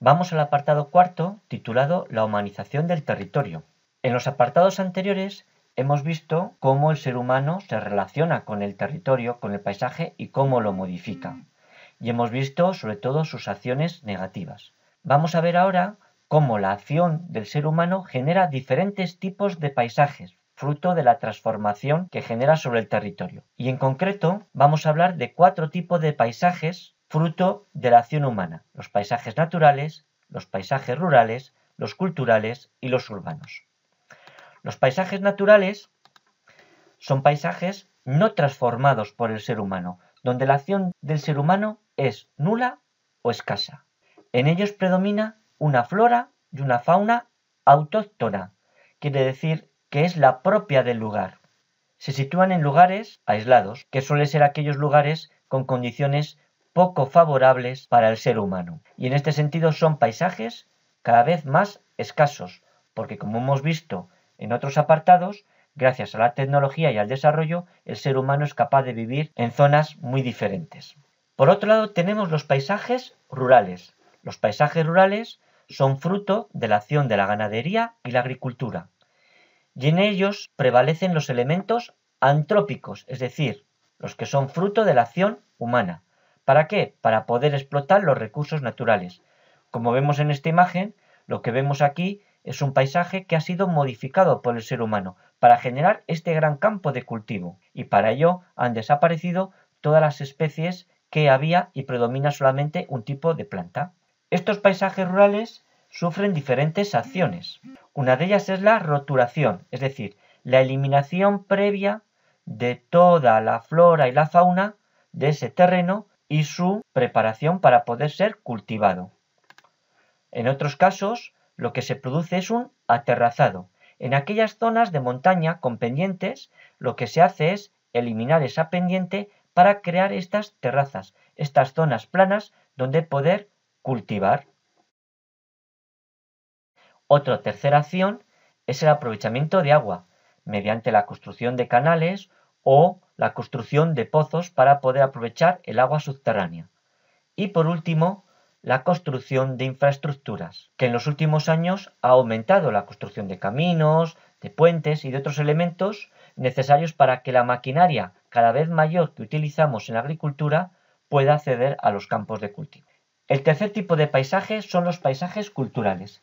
Vamos al apartado cuarto, titulado La humanización del territorio. En los apartados anteriores hemos visto cómo el ser humano se relaciona con el territorio, con el paisaje y cómo lo modifica. Y hemos visto sobre todo sus acciones negativas. Vamos a ver ahora cómo la acción del ser humano genera diferentes tipos de paisajes, fruto de la transformación que genera sobre el territorio. Y en concreto vamos a hablar de 4 tipos de paisajes fruto de la acción humana: los paisajes naturales, los paisajes rurales, los culturales y los urbanos. Los paisajes naturales son paisajes no transformados por el ser humano, donde la acción del ser humano es nula o escasa. En ellos predomina una flora y una fauna autóctona, quiere decir que es la propia del lugar. Se sitúan en lugares aislados, que suelen ser aquellos lugares con condiciones poco favorables para el ser humano. Y en este sentido son paisajes cada vez más escasos, porque como hemos visto en otros apartados, gracias a la tecnología y al desarrollo, el ser humano es capaz de vivir en zonas muy diferentes. Por otro lado, tenemos los paisajes rurales. Los paisajes rurales son fruto de la acción de la ganadería y la agricultura, y en ellos prevalecen los elementos antrópicos, es decir, los que son fruto de la acción humana. ¿Para qué? Para poder explotar los recursos naturales. Como vemos en esta imagen, lo que vemos aquí es un paisaje que ha sido modificado por el ser humano para generar este gran campo de cultivo, y para ello han desaparecido todas las especies que había y predomina solamente un tipo de planta. Estos paisajes rurales sufren diferentes acciones. Una de ellas es la roturación, es decir, la eliminación previa de toda la flora y la fauna de ese terreno y su preparación para poder ser cultivado. En otros casos, lo que se produce es un aterrazado. En aquellas zonas de montaña con pendientes, lo que se hace es eliminar esa pendiente para crear estas terrazas, estas zonas planas donde poder cultivar. Otra tercera acción es el aprovechamiento de agua, mediante la construcción de canales o la construcción de pozos para poder aprovechar el agua subterránea. Y por último, la construcción de infraestructuras, que en los últimos años ha aumentado la construcción de caminos, de puentes y de otros elementos necesarios para que la maquinaria cada vez mayor que utilizamos en la agricultura pueda acceder a los campos de cultivo. El tercer tipo de paisaje son los paisajes culturales.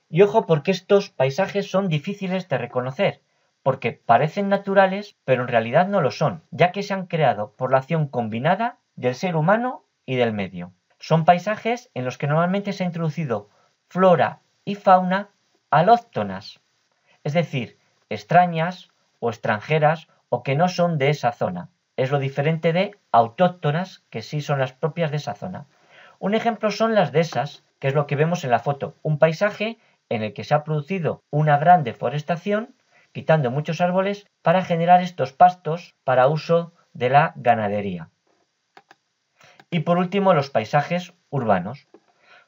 Y ojo, porque estos paisajes son difíciles de reconocer, porque parecen naturales, pero en realidad no lo son, ya que se han creado por la acción combinada del ser humano y del medio. Son paisajes en los que normalmente se ha introducido flora y fauna alóctonas, es decir, extrañas o extranjeras o que no son de esa zona. Es lo diferente de autóctonas, que sí son las propias de esa zona. Un ejemplo son las dehesas, que es lo que vemos en la foto, un paisaje en el que se ha producido una gran deforestación, quitando muchos árboles para generar estos pastos para uso de la ganadería. Y por último, los paisajes urbanos.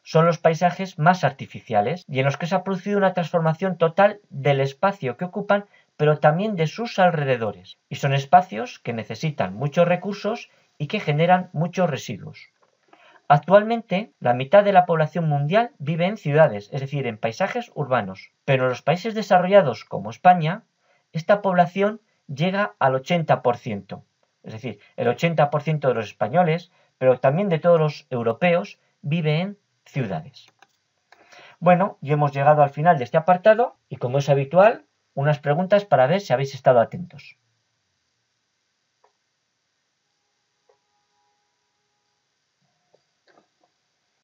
Son los paisajes más artificiales y en los que se ha producido una transformación total del espacio que ocupan, pero también de sus alrededores. Y son espacios que necesitan muchos recursos y que generan muchos residuos. Actualmente, la mitad de la población mundial vive en ciudades, es decir, en paisajes urbanos. Pero en los países desarrollados como España, esta población llega al 80%. Es decir, el 80% de los españoles, pero también de todos los europeos, vive en ciudades. Bueno, y hemos llegado al final de este apartado y como es habitual, unas preguntas para ver si habéis estado atentos.